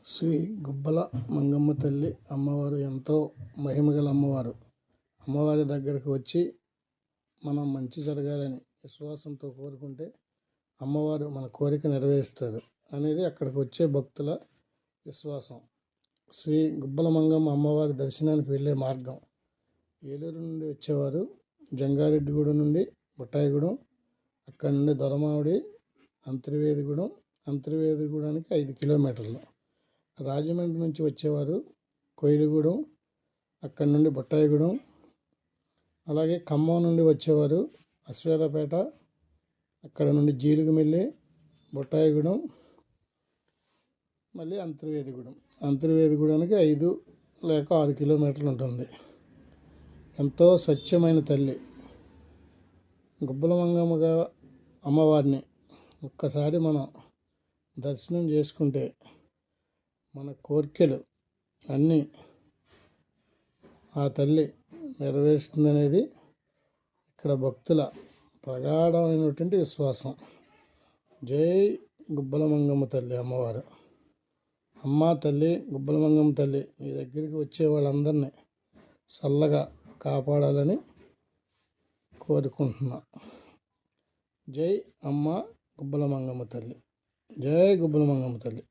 శ్రీ గుబ్బల మంగమ్మ తల్లి అమ్మవారు ఎంతో మహిమగల అమ్మవారు. అమ్మవారి దగ్గరకు వచ్చి మనం మంచి జరగాలని విశ్వాసంతో కోరుకుంటే అమ్మవారు మన కోరిక నెరవేరుస్తారు అనేది అక్కడికి వచ్చే భక్తుల విశ్వాసం. శ్రీ గుబ్బల మంగమ్మ అమ్మవారి దర్శనానికి వెళ్ళే మార్గం ఏలూరు నుండి వచ్చేవారు జంగారెడ్డిగూడెం నుండి బుట్టాయిగూడెం, అక్కడి నుండి దొరమావిడి, అంతర్వేదిగూడానికి 5 కిలోమీటర్లు. రాజమండ్రి నుంచి వచ్చేవారు కోయిలగూడెం, అక్కడి నుండి బుట్టాయిగూడెం, అలాగే ఖమ్మం నుండి వచ్చేవారు అశ్వేరపేట, అక్కడ నుండి జీలుగుమిల్లి, బుట్టాయిగూడెం, మళ్ళీ అంతర్వేదిగూడానికి 5 లేక 6 కిలోమీటర్లు ఉంటుంది. ఎంతో సత్యమైన తల్లి గుబ్బల మంగమ్మగా అమ్మవారిని ఒక్కసారి మనం దర్శనం చేసుకుంటే మన కోరికలు అన్నీ ఆ తల్లి నెరవేరుస్తుందనేది ఇక్కడ భక్తుల ప్రగాఢమైనటువంటి విశ్వాసం. జై గుబ్బల మంగమ్మ తల్లి అమ్మవారు. అమ్మ తల్లి గుబ్బల మంగమ్మ తల్లి మీ దగ్గరికి వచ్చే వాళ్ళందరినీ చల్లగా కాపాడాలని కోరుకుంటున్నా. జై అమ్మ గుబ్బల మంగమ్మ తల్లి. జై గుబ్బల మంగమ్మ తల్లి.